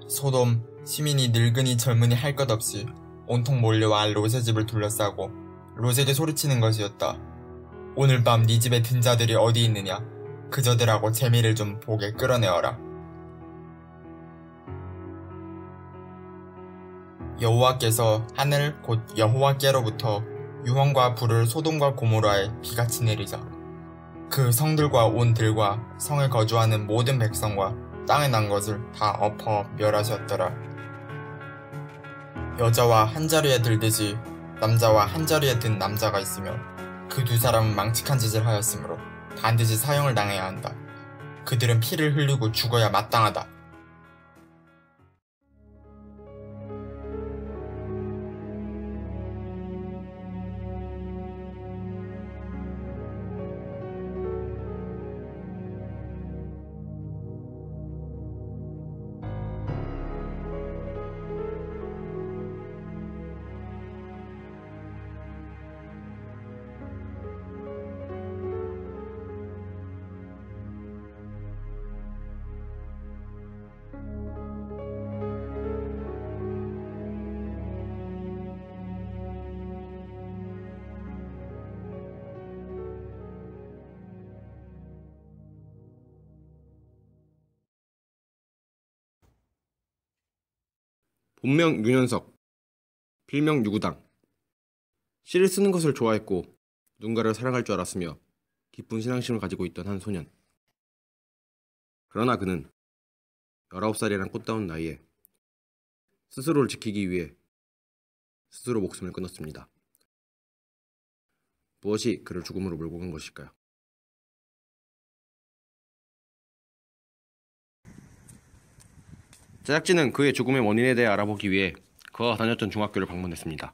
소돔, 시민이 늙은이 젊은이 할 것 없이 온통 몰려와 롯의 집을 둘러싸고 롯에게 소리치는 것이었다. 오늘 밤 네 집에 든 자들이 어디 있느냐? 그저들하고 재미를 좀 보게 끌어내어라. 여호와께서 하늘 곧 여호와께로부터 유황과 불을 소돔과 고모라에 비같이 내리자 그 성들과 온 들과 성에 거주하는 모든 백성과 땅에 난 것을 다 엎어 멸하셨더라. 여자와 한자리에 들듯이 남자와 한자리에 든 남자가 있으며 그 두 사람은 망측한 짓을 하였으므로 반드시 사형을 당해야 한다. 그들은 피를 흘리고 죽어야 마땅하다. 본명 윤현석, 필명 유구당. 시를 쓰는 것을 좋아했고 누군가를 사랑할 줄 알았으며 깊은 신앙심을 가지고 있던 한 소년. 그러나 그는 19살이란 꽃다운 나이에 스스로를 지키기 위해 스스로 목숨을 끊었습니다. 무엇이 그를 죽음으로 몰고 간 것일까요? 제작진은 그의 죽음의 원인에 대해 알아보기 위해 그가 다녔던 중학교를 방문했습니다.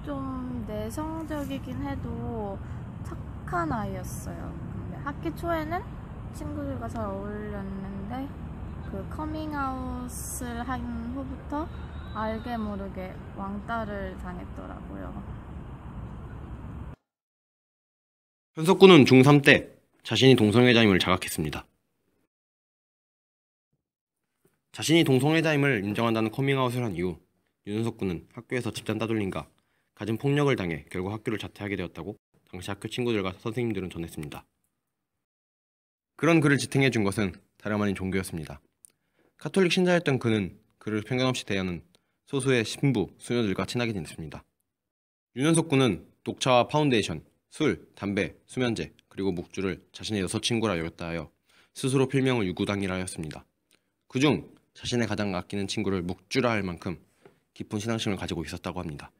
좀 내성적이긴 해도 착한 아이였어요. 근데 학기 초에는 친구들과 잘 어울렸는데 그 커밍아웃을 한 후부터 알게 모르게 왕따를 당했더라고요. 현석군은 중3 때 자신이 동성애자임을 자각했습니다. 자신이 동성애자임을 인정한다는 커밍아웃을 한 이후 윤현석군은 학교에서 집단 따돌림과 갖은 폭력을 당해 결국 학교를 자퇴하게 되었다고 당시 학교 친구들과 선생님들은 전했습니다. 그런 그를 지탱해준 것은 다름 아닌 종교였습니다. 카톨릭 신자였던 그는 그를 편견 없이 대하는 소수의 신부, 수녀들과 친하게 지냈습니다. 윤현석군은 녹차와 파운데이션, 술, 담배, 수면제, 그리고 묵주를 자신의 여서친구라 여겼다 하여 스스로 필명을 유구당이라 하였습니다. 그중 자신의 가장 아끼는 친구를 묵주라 할 만큼 깊은 신앙심을 가지고 있었다고 합니다.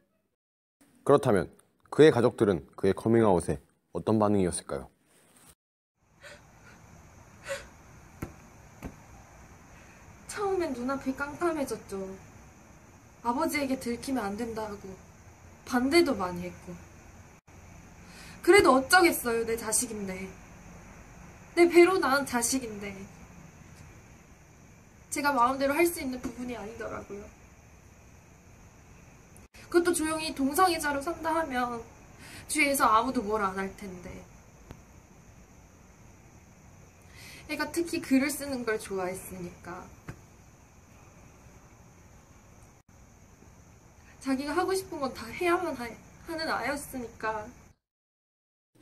그렇다면 그의 가족들은 그의 커밍아웃에 어떤 반응이었을까요? 처음엔 눈앞이 깜깜해졌죠. 아버지에게 들키면 안 된다 하고 반대도 많이 했고. 그래도 어쩌겠어요, 내 자식인데. 내 배로 낳은 자식인데. 제가 마음대로 할 수 있는 부분이 아니더라고요. 그것도 조용히 동성애자로 산다 하면 주위에서 아무도 뭘 안 할 텐데. 애가 특히 글을 쓰는 걸 좋아했으니까. 자기가 하고 싶은 건 다 해야만 하는 아이였으니까.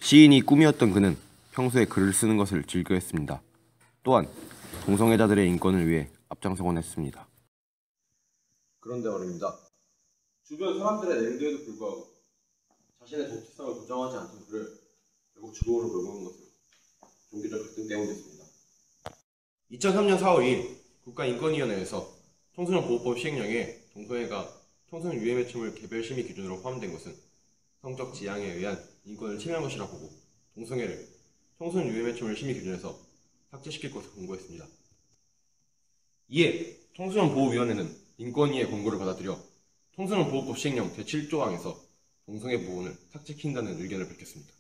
시인이 꿈이었던 그는 평소에 글을 쓰는 것을 즐겨했습니다. 또한 동성애자들의 인권을 위해 앞장서곤 했습니다. 그런데 말입니다. 주변 사람들의 냉도에도 불구하고 자신의 정체성을 부정하지 않던 그를 결국 죽음으로 몰고 간 것은 종교적 갈등 때문이었습니다. 2003년 4월 2일 국가인권위원회에서 청소년보호법 시행령에 동성애가 청소년 유해매춤을 개별 심의 기준으로 포함된 것은 성적 지향에 의한 인권을 침해한 것이라 보고 동성애를 청소년 유해매춤을 심의 기준에서 삭제시킬 것을 권고했습니다. 이에 청소년보호위원회는 인권위의 권고를 받아들여 청소년보호법 시행령 제7조항에서 동성애 부분을 삭제시킨다는 의견을 밝혔습니다.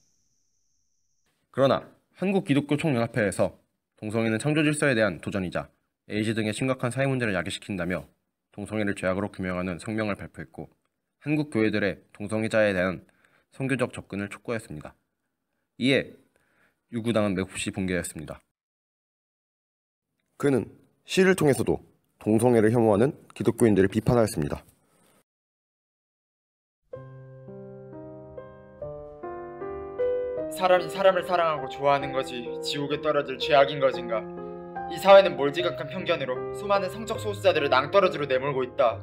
그러나 한국기독교총연합회에서 동성애는 창조질서에 대한 도전이자 에이즈 등의 심각한 사회 문제를 야기시킨다며 동성애를 죄악으로 규명하는 성명을 발표했고 한국 교회들의 동성애자에 대한 선교적 접근을 촉구했습니다. 이에 유구당은 맥없이 붕괴했습니다. 그는 시를 통해서도 동성애를 혐오하는 기독교인들을 비판하였습니다. 사람이 사람을 사랑하고 좋아하는 것이 지옥에 떨어질 죄악인 것인가? 이 사회는 몰지각한 편견으로 수많은 성적 소수자들을 낭떠러지로 내몰고 있다.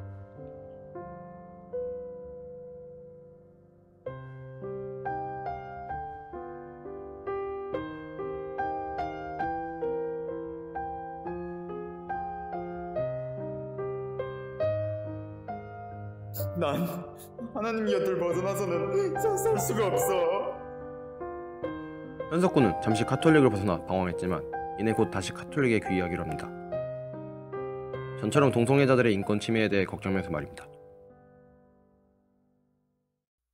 난 하나님 곁을 벗어나서는 살 수가 없어. 현석군은 잠시 가톨릭을 벗어나 방황했지만 이내 곧 다시 가톨릭에 귀의하기로 합니다. 전처럼 동성애자들의 인권 침해에 대해 걱정하면서 말입니다.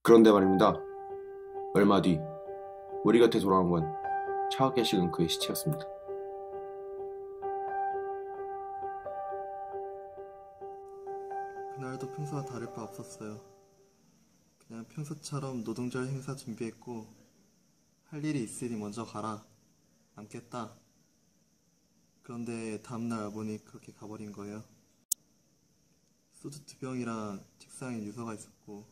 그런데 말입니다. 얼마 뒤 우리 곁에 돌아온 건 차갑게 식은 그의 시체였습니다. 그날도 평소와 다를 바 없었어요. 그냥 평소처럼 노동절 행사 준비했고 할 일이 있으니 먼저 가라. 남겠다. 그런데 다음날 보니 그렇게 가버린 거예요. 소주 2병이랑 책상에 유서가 있었고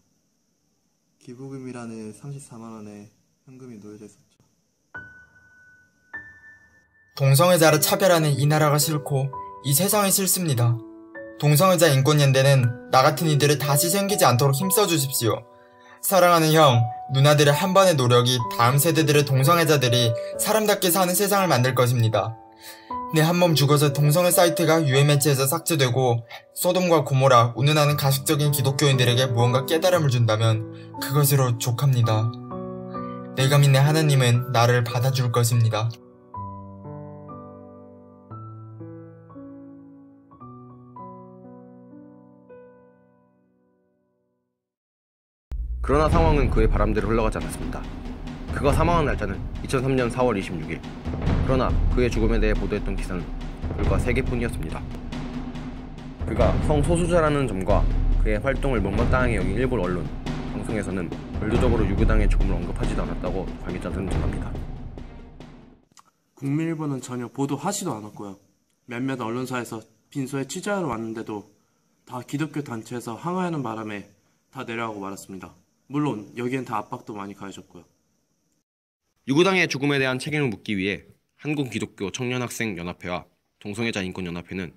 기부금이라는 34만 원에 현금이 놓여져 있었죠. 동성애자를 차별하는 이 나라가 싫고 이 세상이 싫습니다. 동성애자 인권연대는 나 같은 이들을 다시 생기지 않도록 힘써주십시오. 사랑하는 형, 누나들의 한 번의 노력이 다음 세대들의 동성애자들이 사람답게 사는 세상을 만들 것입니다. 내 한 몸 죽어서 동성애 사이트가 유해매체에서 삭제되고 소돔과 고모라 운운하는 가식적인 기독교인들에게 무언가 깨달음을 준다면 그것으로 족합니다. 내가 믿는 하나님은 나를 받아줄 것입니다. 그러나 상황은 그의 바람대로 흘러가지 않았습니다. 그가 사망한 날짜는 2003년 4월 26일. 그러나 그의 죽음에 대해 보도했던 기사는 불과 3개뿐이었습니다. 그가 성소수자라는 점과 그의 활동을 못마땅하게 여긴 일본 언론, 방송에서는 의도적으로 유교당의 죽음을 언급하지도 않았다고 관계자들은 전합니다. 국민일보는 전혀 보도하지도 않았고요. 몇몇 언론사에서 빈소에 취재하러 왔는데도 다 기독교 단체에서 항의하는 바람에 다 내려가고 말았습니다. 물론 여기엔 다 압박도 많이 가해졌고요. 유교당의 죽음에 대한 책임을 묻기 위해 한국기독교 청년학생연합회와 동성애자 인권연합회는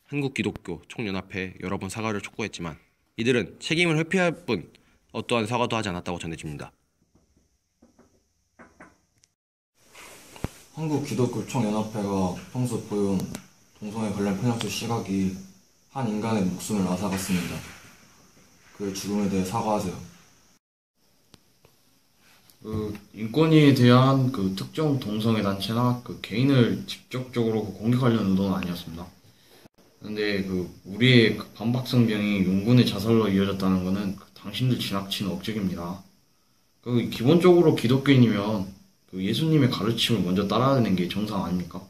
한국기독교 총연합회에 여러 번 사과를 촉구했지만 이들은 책임을 회피할 뿐 어떠한 사과도 하지 않았다고 전해집니다. 한국기독교 총연합회가 평소 보여온 동성애 관련 편향적 시각이 한 인간의 목숨을 앗아갔습니다. 그의 죽음에 대해 사과하세요. 인권에 대한 특정 동성애 단체나 개인을 직접적으로 공격하려는 의도는 아니었습니다. 근데 우리의 반박성병이 용군의 자살로 이어졌다는 것은 당신들 지나친 억측입니다. 기본적으로 기독교인이면 예수님의 가르침을 먼저 따라가는 게 정상 아닙니까?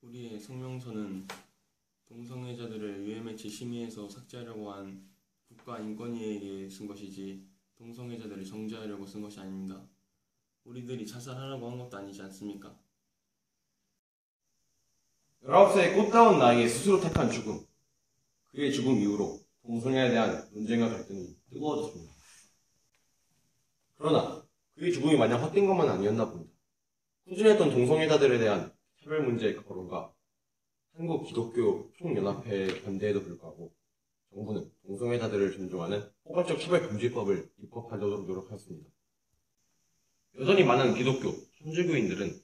우리의 성명서는 동성애자들을 유해매체 심의에서 삭제하려고 한 국가인권위에게 쓴 것이지 동성애자들을 정죄하려고 쓴 것이 아닙니다. 우리들이 자살하라고 한 것도 아니지 않습니까? 19세의 꽃다운 나이에 스스로 택한 죽음. 그의 죽음 이후로 동성애에 대한 논쟁과 갈등이 뜨거워졌습니다. 그러나 그의 죽음이 마냥 헛된 것만 아니었나 봅니다. 꾸준했던 동성애자들에 대한 차별 문제의 거론과 한국 기독교 총연합회의 반대에도 불구하고 정부는 동성애자들을 존중하는 포괄적 차별금지법을 입법하도록 노력했습니다. 여전히 많은 기독교 천주교인들은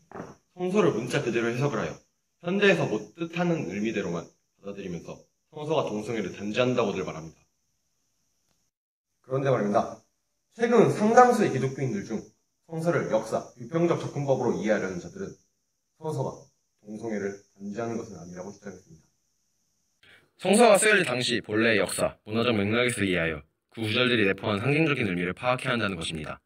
성서를 문자 그대로 해석을 하여 현대에서 못 뜻하는 의미대로만 받아들이면서 성서가 동성애를 단죄한다고들 말합니다. 그런데 말입니다. 최근 상당수의 기독교인들 중 성서를 역사, 비평적 접근법으로 이해하려는 자들은 성서가 동성애를 단죄하는 것은 아니라고 주장했습니다. 성서가 쓰여질 당시 본래의 역사, 문화적 맥락에서 이해하여 그 구절들이 내포한 상징적인 의미를 파악해야 한다는 것입니다.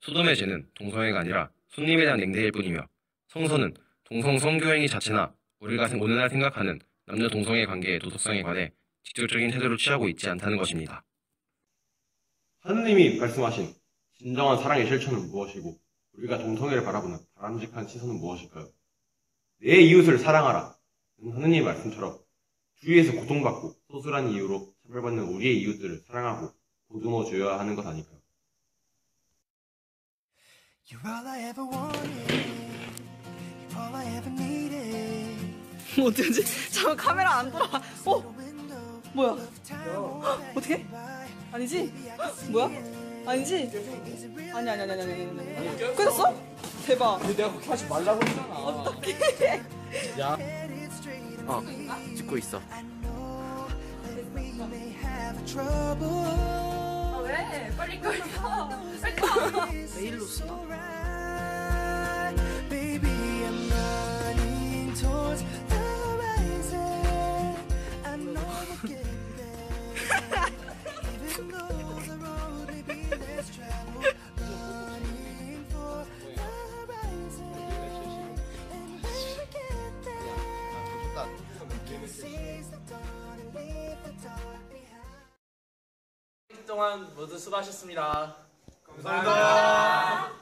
소돔의 죄는 동성애가 아니라 손님에 대한 냉대일 뿐이며 성서는 동성 성교행위 자체나 우리가 오늘날 생각하는 남녀 동성애 관계의 도덕성에 관해 직접적인 태도를 취하고 있지 않다는 것입니다. 하느님이 말씀하신 진정한 사랑의 실천은 무엇이고 우리가 동성애를 바라보는 바람직한 시선은 무엇일까요? 내 이웃을 사랑하라 하느님의 말씀처럼 주위에서 고통받고 소수라는 이유로 차별받는 우리의 이웃들을 사랑하고 보듬어 줘야 하는 것 아닐까요? You're all I ever wanted. You're all I ever needed. 어떡하지? 잠깐 카메라 안 돌아. 뭐야? 어떻게? 아니지? 뭐야? 아니지? 아니. 끊었어? 대박. 근데 내가 그렇게 하지 말라고 했잖아. 어떡해? 야. 찍고 있어. 아, 왜? 빨리 꺼. 메일로 쓰나? Baby, I'm running towards the horizon. I know we'll get there. Even though the road may be less traveled, running for the horizon. And when we get there, we can seize the dawn and leave the dark behind. 동안 모두 수고하셨습니다. 감사합니다.